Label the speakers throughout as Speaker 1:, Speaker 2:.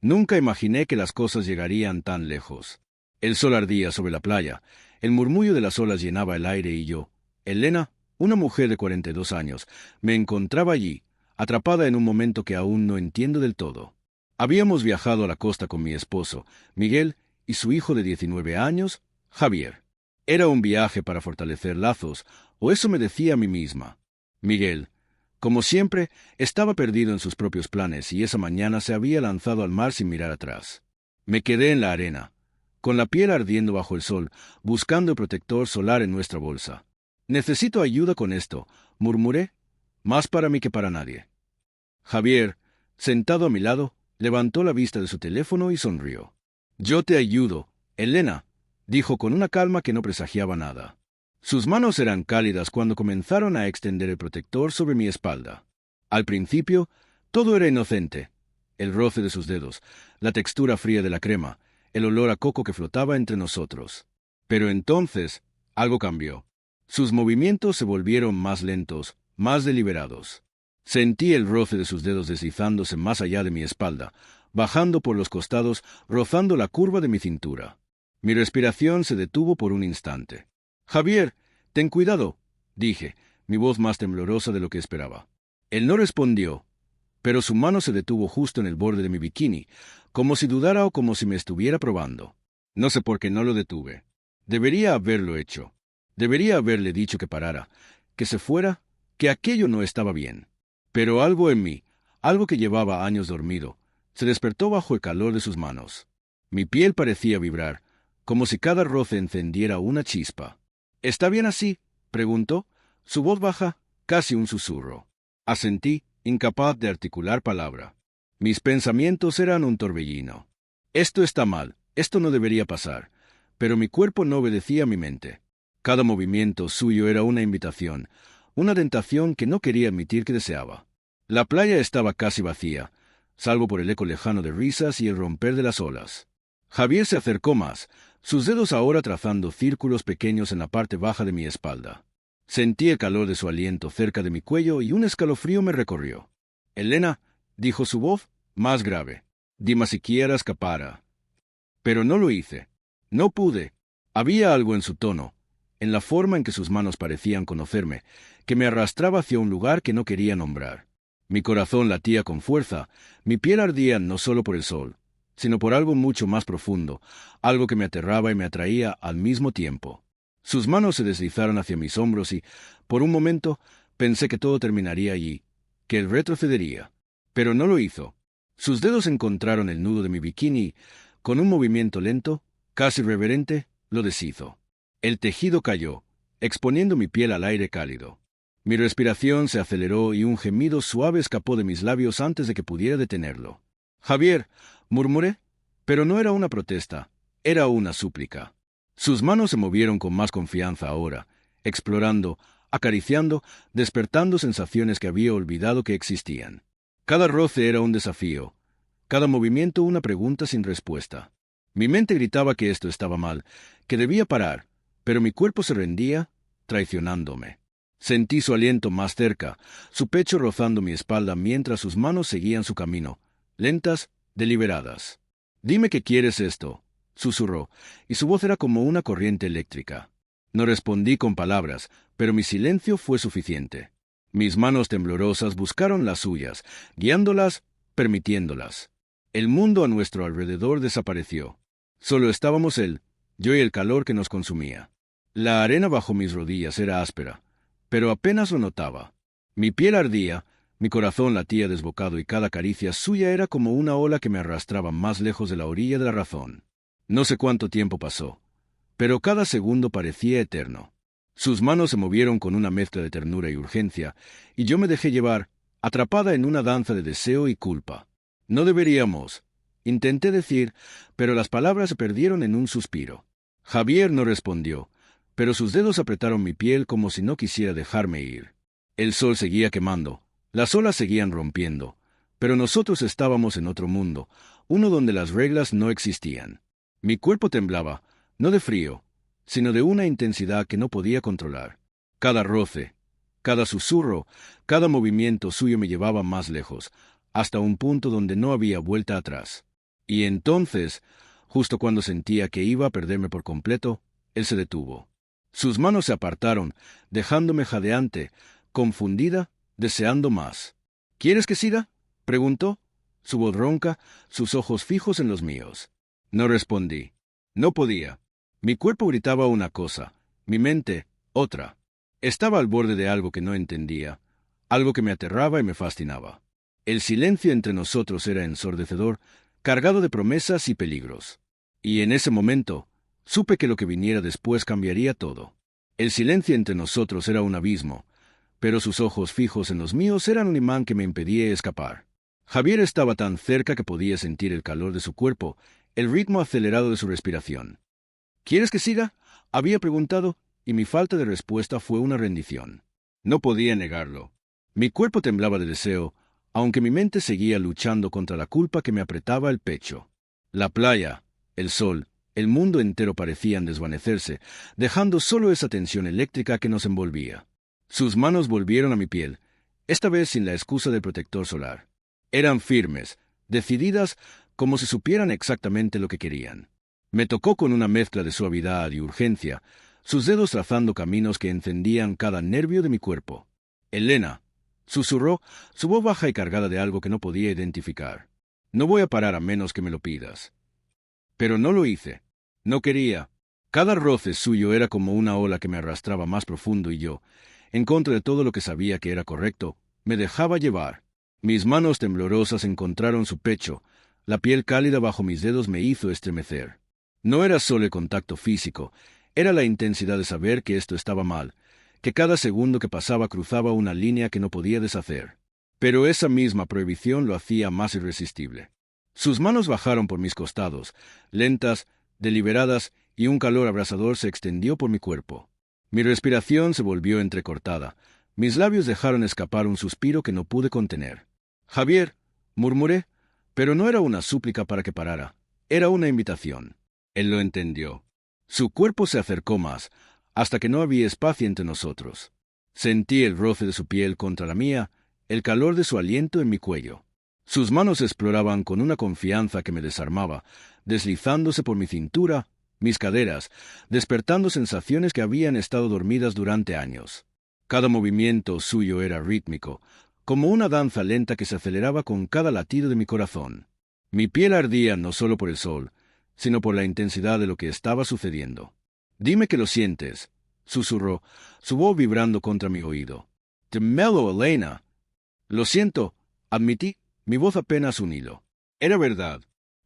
Speaker 1: Nunca imaginé que las cosas llegarían tan lejos. El sol ardía sobre la playa, el murmullo de las olas llenaba el aire y yo, Elena, una mujer de 42 años, me encontraba allí, atrapada en un momento que aún no entiendo del todo. Habíamos viajado a la costa con mi esposo, Miguel, y su hijo de 19 años, Javier. Era un viaje para fortalecer lazos, o eso me decía a mí misma. Miguel, como siempre, estaba perdido en sus propios planes y esa mañana se había lanzado al mar sin mirar atrás. Me quedé en la arena, con la piel ardiendo bajo el sol, buscando el protector solar en nuestra bolsa. Necesito ayuda con esto, murmuré, más para mí que para nadie. Javier, sentado a mi lado, levantó la vista de su teléfono y sonrió. Yo te ayudo, Elena, dijo con una calma que no presagiaba nada. Sus manos eran cálidas cuando comenzaron a extender el protector sobre mi espalda. Al principio, todo era inocente. El roce de sus dedos, la textura fría de la crema, el olor a coco que flotaba entre nosotros. Pero entonces, algo cambió. Sus movimientos se volvieron más lentos, más deliberados. Sentí el roce de sus dedos deslizándose más allá de mi espalda, bajando por los costados, rozando la curva de mi cintura. Mi respiración se detuvo por un instante. «Javier, ten cuidado», dije, mi voz más temblorosa de lo que esperaba. Él no respondió, pero su mano se detuvo justo en el borde de mi bikini, como si dudara o como si me estuviera probando. No sé por qué no lo detuve. Debería haberlo hecho. Debería haberle dicho que parara, que se fuera, que aquello no estaba bien. Pero algo en mí, algo que llevaba años dormido, se despertó bajo el calor de sus manos. Mi piel parecía vibrar, como si cada roce encendiera una chispa. «¿Está bien así?», preguntó, su voz baja, casi un susurro. Asentí, incapaz de articular palabra. Mis pensamientos eran un torbellino. Esto está mal, esto no debería pasar, pero mi cuerpo no obedecía a mi mente. Cada movimiento suyo era una invitación, una tentación que no quería admitir que deseaba. La playa estaba casi vacía, salvo por el eco lejano de risas y el romper de las olas. Javier se acercó más, sus dedos ahora trazando círculos pequeños en la parte baja de mi espalda. Sentí el calor de su aliento cerca de mi cuello y un escalofrío me recorrió. «Elena», dijo su voz, más grave, «dime si quiera escapara». Pero no lo hice. No pude. Había algo en su tono, en la forma en que sus manos parecían conocerme, que me arrastraba hacia un lugar que no quería nombrar. Mi corazón latía con fuerza, mi piel ardía no solo por el sol, sino por algo mucho más profundo, algo que me aterraba y me atraía al mismo tiempo. Sus manos se deslizaron hacia mis hombros y, por un momento, pensé que todo terminaría allí, que él retrocedería. Pero no lo hizo. Sus dedos encontraron el nudo de mi bikini y, con un movimiento lento, casi reverente, lo deshizo. El tejido cayó, exponiendo mi piel al aire cálido. Mi respiración se aceleró y un gemido suave escapó de mis labios antes de que pudiera detenerlo. «Javier», murmuré, pero no era una protesta, era una súplica. Sus manos se movieron con más confianza ahora, explorando, acariciando, despertando sensaciones que había olvidado que existían. Cada roce era un desafío, cada movimiento una pregunta sin respuesta. Mi mente gritaba que esto estaba mal, que debía parar, pero mi cuerpo se rendía, traicionándome. Sentí su aliento más cerca, su pecho rozando mi espalda mientras sus manos seguían su camino, lentas, deliberadas. «Dime que quieres esto», susurró, y su voz era como una corriente eléctrica. No respondí con palabras, pero mi silencio fue suficiente. Mis manos temblorosas buscaron las suyas, guiándolas, permitiéndolas. El mundo a nuestro alrededor desapareció. Solo estábamos él, yo y el calor que nos consumía. La arena bajo mis rodillas era áspera, pero apenas lo notaba. Mi piel ardía, mi corazón latía desbocado y cada caricia suya era como una ola que me arrastraba más lejos de la orilla de la razón. No sé cuánto tiempo pasó, pero cada segundo parecía eterno. Sus manos se movieron con una mezcla de ternura y urgencia, y yo me dejé llevar, atrapada en una danza de deseo y culpa. «No deberíamos», intenté decir, pero las palabras se perdieron en un suspiro. Javier no respondió, pero sus dedos apretaron mi piel como si no quisiera dejarme ir. El sol seguía quemando, las olas seguían rompiendo, pero nosotros estábamos en otro mundo, uno donde las reglas no existían. Mi cuerpo temblaba, no de frío, sino de una intensidad que no podía controlar. Cada roce, cada susurro, cada movimiento suyo me llevaba más lejos, hasta un punto donde no había vuelta atrás. Y entonces, justo cuando sentía que iba a perderme por completo, él se detuvo. Sus manos se apartaron, dejándome jadeante, confundida, deseando más. ¿Quieres que siga?, preguntó, su voz ronca, sus ojos fijos en los míos. No respondí. No podía. Mi cuerpo gritaba una cosa, mi mente otra. Estaba al borde de algo que no entendía, algo que me aterraba y me fascinaba. El silencio entre nosotros era ensordecedor, cargado de promesas y peligros. Y en ese momento, supe que lo que viniera después cambiaría todo. El silencio entre nosotros era un abismo, pero sus ojos fijos en los míos eran un imán que me impedía escapar. Javier estaba tan cerca que podía sentir el calor de su cuerpo, el ritmo acelerado de su respiración. ¿Quieres que siga?, había preguntado, y mi falta de respuesta fue una rendición. No podía negarlo. Mi cuerpo temblaba de deseo, aunque mi mente seguía luchando contra la culpa que me apretaba el pecho. La playa, el sol, el mundo entero parecían desvanecerse, dejando solo esa tensión eléctrica que nos envolvía. Sus manos volvieron a mi piel, esta vez sin la excusa del protector solar. Eran firmes, decididas, como si supieran exactamente lo que querían. Me tocó con una mezcla de suavidad y urgencia, sus dedos trazando caminos que encendían cada nervio de mi cuerpo. «Elena», susurró, su voz baja y cargada de algo que no podía identificar. «No voy a parar a menos que me lo pidas». Pero no lo hice. No quería. Cada roce suyo era como una ola que me arrastraba más profundo y yo, en contra de todo lo que sabía que era correcto, me dejaba llevar. Mis manos temblorosas encontraron su pecho, la piel cálida bajo mis dedos me hizo estremecer. No era solo el contacto físico, era la intensidad de saber que esto estaba mal, que cada segundo que pasaba cruzaba una línea que no podía deshacer. Pero esa misma prohibición lo hacía más irresistible. Sus manos bajaron por mis costados, lentas, deliberadas, y un calor abrasador se extendió por mi cuerpo. Mi respiración se volvió entrecortada, mis labios dejaron escapar un suspiro que no pude contener. «Javier», murmuré, pero no era una súplica para que parara, era una invitación. Él lo entendió. Su cuerpo se acercó más, hasta que no había espacio entre nosotros. Sentí el roce de su piel contra la mía, el calor de su aliento en mi cuello. Sus manos exploraban con una confianza que me desarmaba, deslizándose por mi cintura, mis caderas, despertando sensaciones que habían estado dormidas durante años. Cada movimiento suyo era rítmico, como una danza lenta que se aceleraba con cada latido de mi corazón. Mi piel ardía no solo por el sol, sino por la intensidad de lo que estaba sucediendo. «Dime que lo sientes», susurró, su voz vibrando contra mi oído. «Dímelo, Elena». «Lo siento», admití, mi voz apenas un hilo. Era verdad.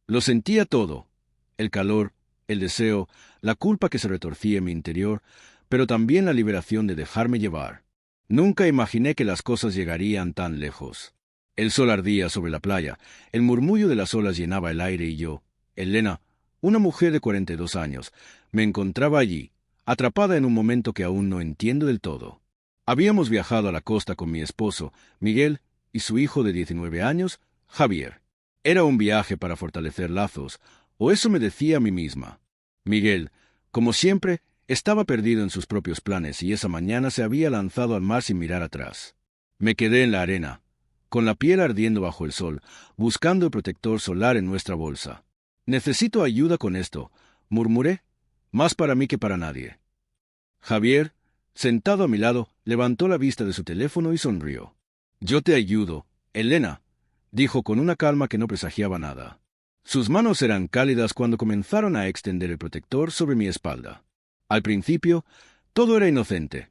Speaker 1: Lo sentía todo. El calor, el deseo, la culpa que se retorcía en mi interior, pero también la liberación de dejarme llevar. Nunca imaginé que las cosas llegarían tan lejos. El sol ardía sobre la playa, el murmullo de las olas llenaba el aire y yo, Elena, una mujer de 42 años, me encontraba allí, atrapada en un momento que aún no entiendo del todo. Habíamos viajado a la costa con mi esposo, Miguel, y su hijo de 19 años, Javier. Era un viaje para fortalecer lazos, o eso me decía a mí misma. Miguel, como siempre, estaba perdido en sus propios planes y esa mañana se había lanzado al mar sin mirar atrás. Me quedé en la arena, con la piel ardiendo bajo el sol, buscando el protector solar en nuestra bolsa. «Necesito ayuda con esto», murmuré, más para mí que para nadie. Javier, sentado a mi lado, levantó la vista de su teléfono y sonrió. «Yo te ayudo, Elena», dijo con una calma que no presagiaba nada. Sus manos eran cálidas cuando comenzaron a extender el protector sobre mi espalda. Al principio, todo era inocente.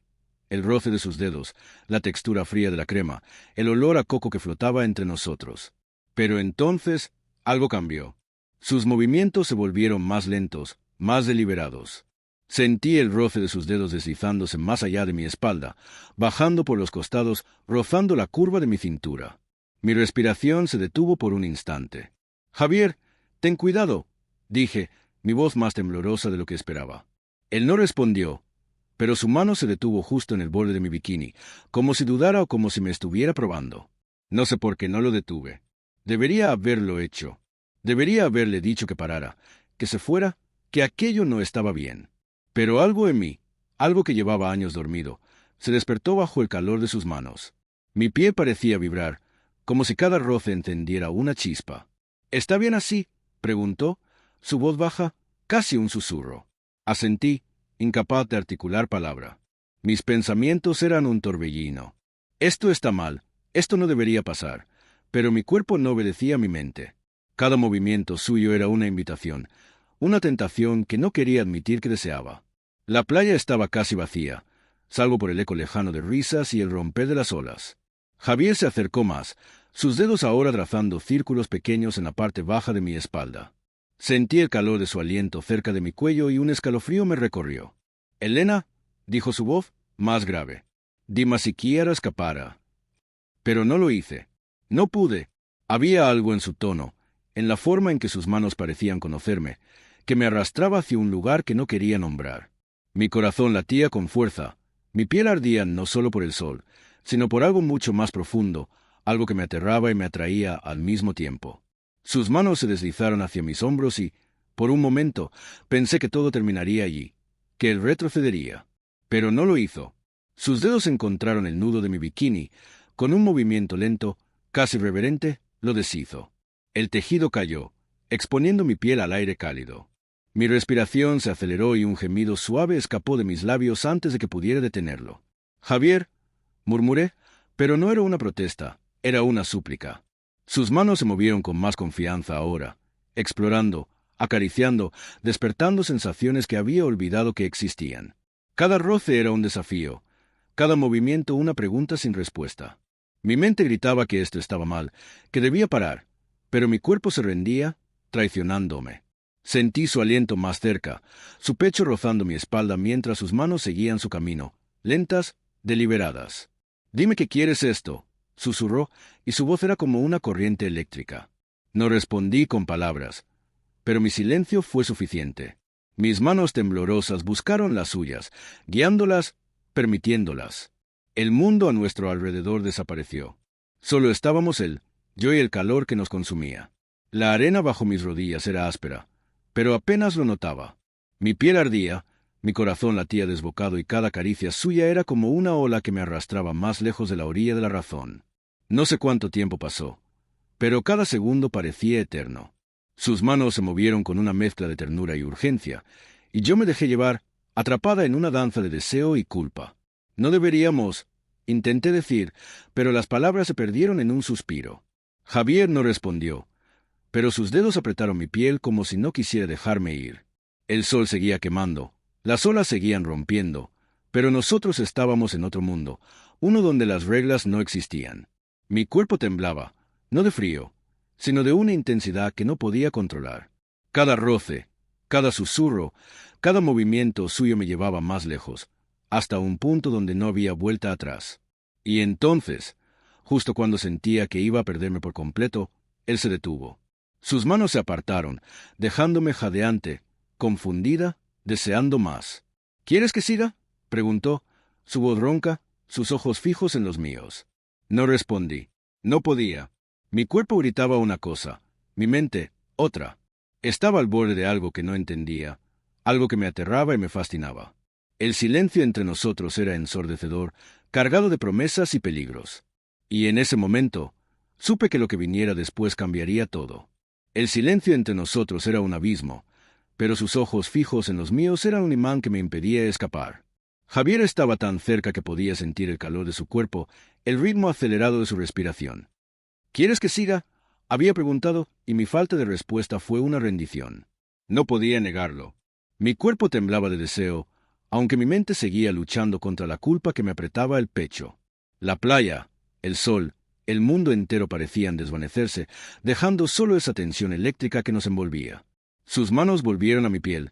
Speaker 1: El roce de sus dedos, la textura fría de la crema, el olor a coco que flotaba entre nosotros. Pero entonces, algo cambió. Sus movimientos se volvieron más lentos, más deliberados. Sentí el roce de sus dedos deslizándose más allá de mi espalda, bajando por los costados, rozando la curva de mi cintura. Mi respiración se detuvo por un instante. «Javier, ten cuidado», dije, mi voz más temblorosa de lo que esperaba. Él no respondió, pero su mano se detuvo justo en el borde de mi bikini, como si dudara o como si me estuviera probando. No sé por qué no lo detuve. Debería haberlo hecho. Debería haberle dicho que parara, que se fuera, que aquello no estaba bien. Pero algo en mí, algo que llevaba años dormido, se despertó bajo el calor de sus manos. Mi pie parecía vibrar, como si cada roce encendiera una chispa. «Está bien así», preguntó, su voz baja, casi un susurro. Asentí, incapaz de articular palabra. Mis pensamientos eran un torbellino. Esto está mal, esto no debería pasar, pero mi cuerpo no obedecía a mi mente. Cada movimiento suyo era una invitación, una tentación que no quería admitir que deseaba. La playa estaba casi vacía, salvo por el eco lejano de risas y el romper de las olas. Javier se acercó más, sus dedos ahora trazando círculos pequeños en la parte baja de mi espalda. Sentí el calor de su aliento cerca de mi cuello y un escalofrío me recorrió. «Elena», dijo su voz, más grave. «Dima siquiera escapara». Pero no lo hice. No pude. Había algo en su tono, en la forma en que sus manos parecían conocerme, que me arrastraba hacia un lugar que no quería nombrar. Mi corazón latía con fuerza, mi piel ardía no solo por el sol, sino por algo mucho más profundo, algo que me aterraba y me atraía al mismo tiempo. Sus manos se deslizaron hacia mis hombros y, por un momento, pensé que todo terminaría allí, que él retrocedería. Pero no lo hizo. Sus dedos encontraron el nudo de mi bikini. Con un movimiento lento, casi reverente, lo deshizo. El tejido cayó, exponiendo mi piel al aire cálido. Mi respiración se aceleró y un gemido suave escapó de mis labios antes de que pudiera detenerlo. «Javier», murmuré, pero no era una protesta, era una súplica. Sus manos se movieron con más confianza ahora, explorando, acariciando, despertando sensaciones que había olvidado que existían. Cada roce era un desafío, cada movimiento una pregunta sin respuesta. Mi mente gritaba que esto estaba mal, que debía parar, pero mi cuerpo se rendía, traicionándome. Sentí su aliento más cerca, su pecho rozando mi espalda mientras sus manos seguían su camino, lentas, deliberadas. «Dime que quieres esto», susurró, y su voz era como una corriente eléctrica. No respondí con palabras, pero mi silencio fue suficiente. Mis manos temblorosas buscaron las suyas, guiándolas, permitiéndolas. El mundo a nuestro alrededor desapareció. Solo estábamos él, yo y el calor que nos consumía. La arena bajo mis rodillas era áspera, pero apenas lo notaba. Mi piel ardía, mi corazón latía desbocado y cada caricia suya era como una ola que me arrastraba más lejos de la orilla de la razón. No sé cuánto tiempo pasó, pero cada segundo parecía eterno. Sus manos se movieron con una mezcla de ternura y urgencia, y yo me dejé llevar, atrapada en una danza de deseo y culpa. «No deberíamos», intenté decir, pero las palabras se perdieron en un suspiro. Javier no respondió, pero sus dedos apretaron mi piel como si no quisiera dejarme ir. El sol seguía quemando, las olas seguían rompiendo, pero nosotros estábamos en otro mundo, uno donde las reglas no existían. Mi cuerpo temblaba, no de frío, sino de una intensidad que no podía controlar. Cada roce, cada susurro, cada movimiento suyo me llevaba más lejos, hasta un punto donde no había vuelta atrás. Y entonces, justo cuando sentía que iba a perderme por completo, él se detuvo. Sus manos se apartaron, dejándome jadeante, confundida, deseando más. «¿Quieres que siga?», preguntó, su voz ronca, sus ojos fijos en los míos. No respondí. No podía. Mi cuerpo gritaba una cosa, mi mente, otra. Estaba al borde de algo que no entendía, algo que me aterraba y me fascinaba. El silencio entre nosotros era ensordecedor, cargado de promesas y peligros. Y en ese momento, supe que lo que viniera después cambiaría todo. El silencio entre nosotros era un abismo, pero sus ojos fijos en los míos eran un imán que me impedía escapar. Javier estaba tan cerca que podía sentir el calor de su cuerpo, el ritmo acelerado de su respiración. «¿Quieres que siga?», había preguntado, y mi falta de respuesta fue una rendición. No podía negarlo. Mi cuerpo temblaba de deseo, aunque mi mente seguía luchando contra la culpa que me apretaba el pecho. La playa, el sol, el mundo entero parecían desvanecerse, dejando solo esa tensión eléctrica que nos envolvía. Sus manos volvieron a mi piel,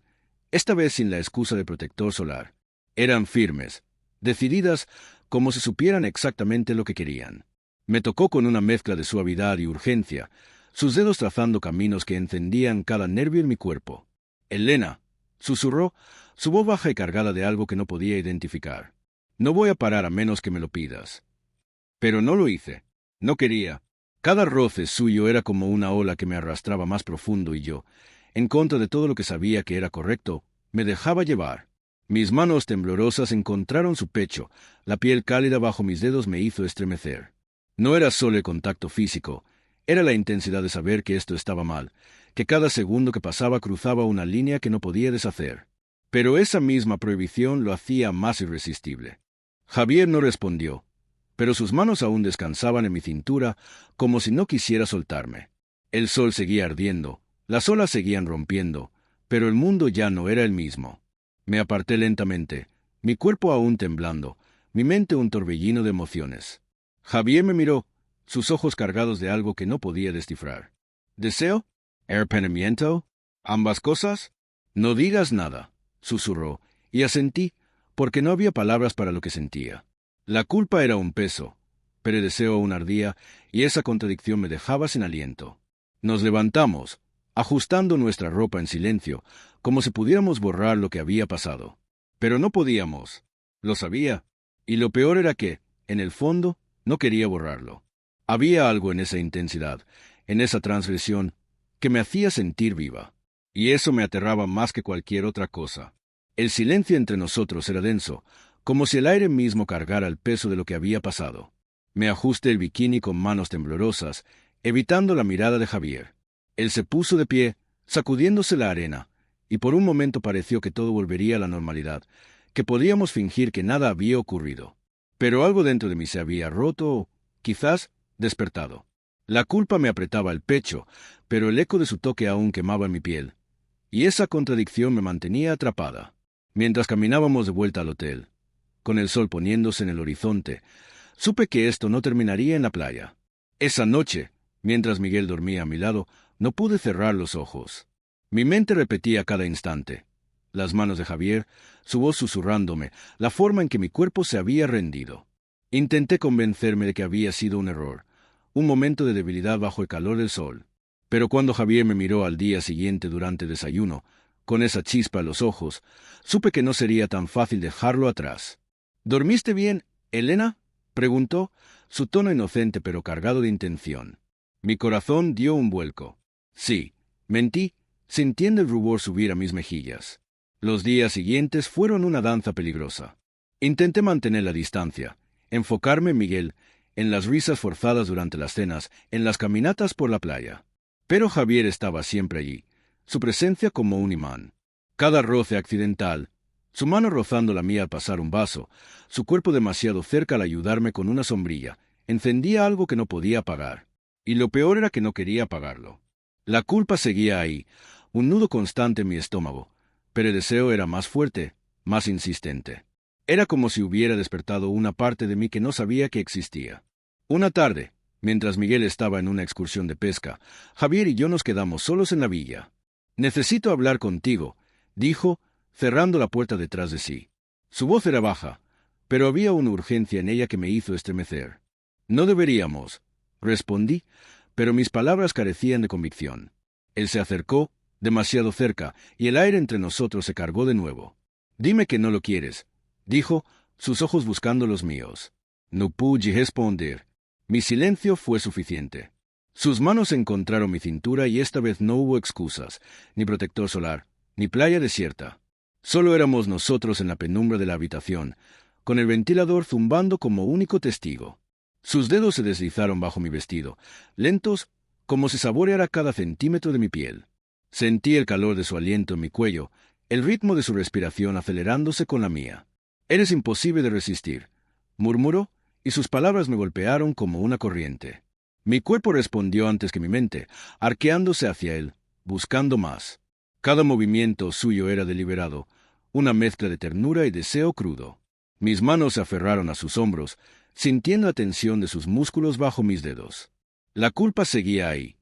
Speaker 1: esta vez sin la excusa de protector solar. Eran firmes, decididas, como si supieran exactamente lo que querían. Me tocó con una mezcla de suavidad y urgencia, sus dedos trazando caminos que encendían cada nervio en mi cuerpo. «Elena», susurró, su voz baja y cargada de algo que no podía identificar. «No voy a parar a menos que me lo pidas». Pero no lo hice. No quería. Cada roce suyo era como una ola que me arrastraba más profundo y yo, en contra de todo lo que sabía que era correcto, me dejaba llevar. Mis manos temblorosas encontraron su pecho, la piel cálida bajo mis dedos me hizo estremecer. No era solo el contacto físico, era la intensidad de saber que esto estaba mal, que cada segundo que pasaba cruzaba una línea que no podía deshacer. Pero esa misma prohibición lo hacía más irresistible. Javier no respondió, pero sus manos aún descansaban en mi cintura como si no quisiera soltarme. El sol seguía ardiendo, las olas seguían rompiendo, pero el mundo ya no era el mismo. Me aparté lentamente, mi cuerpo aún temblando, mi mente un torbellino de emociones. Javier me miró, sus ojos cargados de algo que no podía descifrar. ¿Deseo? ¿Arrepentimiento? ¿Ambas cosas? No digas nada, susurró, y asentí, porque no había palabras para lo que sentía. La culpa era un peso, pero el deseo aún ardía, y esa contradicción me dejaba sin aliento. Nos levantamos, ajustando nuestra ropa en silencio, como si pudiéramos borrar lo que había pasado. Pero no podíamos. Lo sabía, y lo peor era que, en el fondo, no quería borrarlo. Había algo en esa intensidad, en esa transgresión, que me hacía sentir viva. Y eso me aterraba más que cualquier otra cosa. El silencio entre nosotros era denso, como si el aire mismo cargara el peso de lo que había pasado. Me ajusté el bikini con manos temblorosas, evitando la mirada de Javier. Él se puso de pie, sacudiéndose la arena, y por un momento pareció que todo volvería a la normalidad, que podíamos fingir que nada había ocurrido. Pero algo dentro de mí se había roto o, quizás, despertado. La culpa me apretaba el pecho, pero el eco de su toque aún quemaba mi piel. Y esa contradicción me mantenía atrapada. Mientras caminábamos de vuelta al hotel, con el sol poniéndose en el horizonte, supe que esto no terminaría en la playa. Esa noche, mientras Miguel dormía a mi lado, no pude cerrar los ojos. Mi mente repetía cada instante. Las manos de Javier, su voz susurrándome, la forma en que mi cuerpo se había rendido. Intenté convencerme de que había sido un error, un momento de debilidad bajo el calor del sol. Pero cuando Javier me miró al día siguiente durante el desayuno, con esa chispa en los ojos, supe que no sería tan fácil dejarlo atrás. ¿Dormiste bien, Elena?, preguntó, su tono inocente pero cargado de intención. Mi corazón dio un vuelco. Sí, mentí, sintiendo el rubor subir a mis mejillas. Los días siguientes fueron una danza peligrosa. Intenté mantener la distancia, enfocarme en Miguel, en las risas forzadas durante las cenas, en las caminatas por la playa. Pero Javier estaba siempre allí, su presencia como un imán. Cada roce accidental, su mano rozando la mía al pasar un vaso, su cuerpo demasiado cerca al ayudarme con una sombrilla, encendía algo que no podía apagar. Y lo peor era que no quería apagarlo. La culpa seguía ahí, un nudo constante en mi estómago, pero el deseo era más fuerte, más insistente. Era como si hubiera despertado una parte de mí que no sabía que existía. Una tarde, mientras Miguel estaba en una excursión de pesca, Javier y yo nos quedamos solos en la villa. «Necesito hablar contigo», dijo, cerrando la puerta detrás de sí. Su voz era baja, pero había una urgencia en ella que me hizo estremecer. «No deberíamos», respondí, pero mis palabras carecían de convicción. Él se acercó, demasiado cerca, y el aire entre nosotros se cargó de nuevo. «Dime que no lo quieres», dijo, sus ojos buscando los míos. No pude responder. Mi silencio fue suficiente. Sus manos encontraron mi cintura y esta vez no hubo excusas, ni protector solar, ni playa desierta. Solo éramos nosotros en la penumbra de la habitación, con el ventilador zumbando como único testigo. Sus dedos se deslizaron bajo mi vestido, lentos, como si saboreara cada centímetro de mi piel. Sentí el calor de su aliento en mi cuello, el ritmo de su respiración acelerándose con la mía. «Eres imposible de resistir», murmuró, y sus palabras me golpearon como una corriente. Mi cuerpo respondió antes que mi mente, arqueándose hacia él, buscando más. Cada movimiento suyo era deliberado, una mezcla de ternura y deseo crudo. Mis manos se aferraron a sus hombros, sintiendo la tensión de sus músculos bajo mis dedos. La culpa seguía ahí,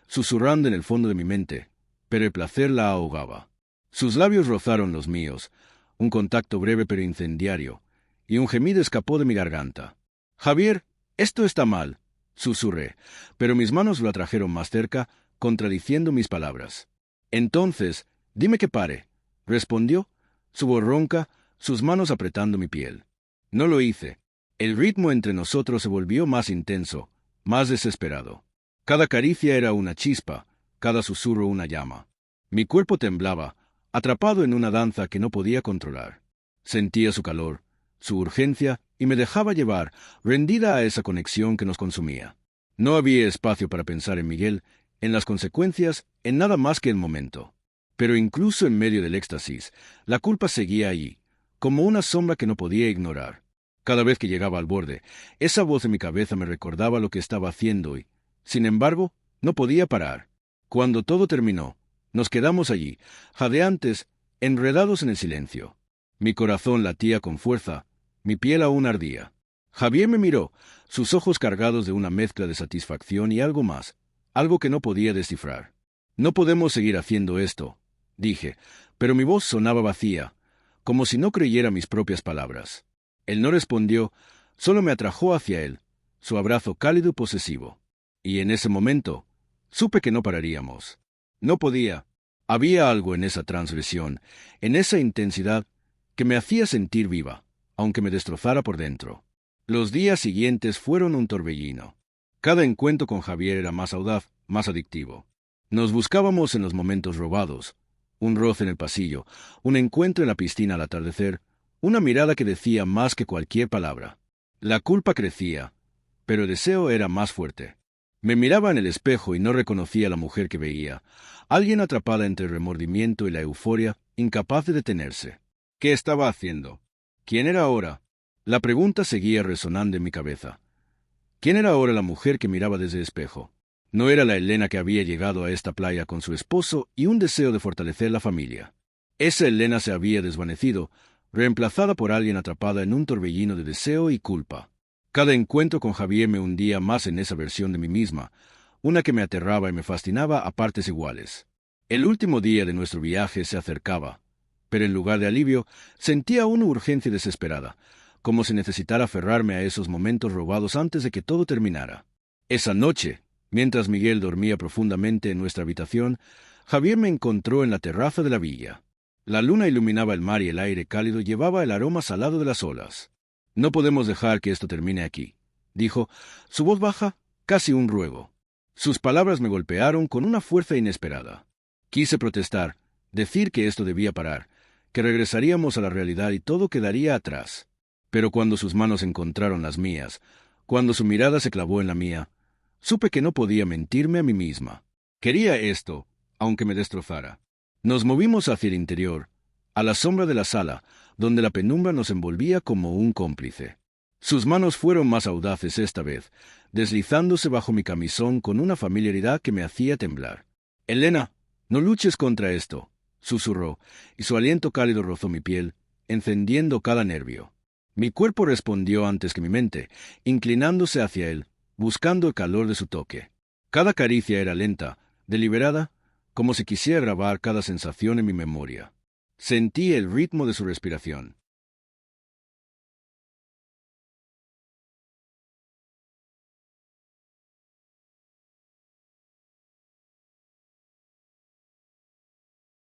Speaker 1: susurrando en el fondo de mi mente, pero el placer la ahogaba. Sus labios rozaron los míos, un contacto breve pero incendiario, y un gemido escapó de mi garganta. «Javier, esto está mal», susurré, pero mis manos lo atrajeron más cerca, contradiciendo mis palabras. «Entonces, dime que pare», respondió, su voz ronca, sus manos apretando mi piel. No lo hice. El ritmo entre nosotros se volvió más intenso, más desesperado. Cada caricia era una chispa, cada susurro una llama. Mi cuerpo temblaba, atrapado en una danza que no podía controlar. Sentía su calor, su urgencia, y me dejaba llevar, rendida a esa conexión que nos consumía. No había espacio para pensar en Miguel, en las consecuencias, en nada más que el momento. Pero incluso en medio del éxtasis, la culpa seguía allí, como una sombra que no podía ignorar. Cada vez que llegaba al borde, esa voz en mi cabeza me recordaba lo que estaba haciendo y, sin embargo, no podía parar. Cuando todo terminó, nos quedamos allí, jadeantes, enredados en el silencio. Mi corazón latía con fuerza, mi piel aún ardía. Javier me miró, sus ojos cargados de una mezcla de satisfacción y algo más, algo que no podía descifrar. No podemos seguir haciendo esto, dije, pero mi voz sonaba vacía, como si no creyera mis propias palabras. Él no respondió, solo me atrajo hacia él, su abrazo cálido y posesivo. Y en ese momento, supe que no pararíamos. No podía. Había algo en esa transgresión, en esa intensidad, que me hacía sentir viva, aunque me destrozara por dentro. Los días siguientes fueron un torbellino. Cada encuentro con Javier era más audaz, más adictivo. Nos buscábamos en los momentos robados, un roce en el pasillo, un encuentro en la piscina al atardecer, una mirada que decía más que cualquier palabra. La culpa crecía, pero el deseo era más fuerte. Me miraba en el espejo y no reconocía a la mujer que veía, alguien atrapada entre el remordimiento y la euforia, incapaz de detenerse. ¿Qué estaba haciendo? ¿Quién era ahora? La pregunta seguía resonando en mi cabeza. ¿Quién era ahora la mujer que miraba desde el espejo? No era la Elena que había llegado a esta playa con su esposo y un deseo de fortalecer la familia. Esa Elena se había desvanecido, reemplazada por alguien atrapada en un torbellino de deseo y culpa. Cada encuentro con Javier me hundía más en esa versión de mí misma, una que me aterraba y me fascinaba a partes iguales. El último día de nuestro viaje se acercaba, pero en lugar de alivio, sentía una urgencia desesperada, como si necesitara aferrarme a esos momentos robados antes de que todo terminara. Esa noche, mientras Miguel dormía profundamente en nuestra habitación, Javier me encontró en la terraza de la villa. La luna iluminaba el mar y el aire cálido llevaba el aroma salado de las olas. «No podemos dejar que esto termine aquí», dijo, su voz baja, casi un ruego. Sus palabras me golpearon con una fuerza inesperada. Quise protestar, decir que esto debía parar, que regresaríamos a la realidad y todo quedaría atrás. Pero cuando sus manos encontraron las mías, cuando su mirada se clavó en la mía, supe que no podía mentirme a mí misma. Quería esto, aunque me destrozara. Nos movimos hacia el interior, a la sombra de la sala, donde la penumbra nos envolvía como un cómplice. Sus manos fueron más audaces esta vez, deslizándose bajo mi camisón con una familiaridad que me hacía temblar. «Elena, no luches contra esto», susurró, y su aliento cálido rozó mi piel, encendiendo cada nervio. Mi cuerpo respondió antes que mi mente, inclinándose hacia él, buscando el calor de su toque. Cada caricia era lenta, deliberada, como si quisiera grabar cada sensación en mi memoria. Sentí el ritmo de su respiración.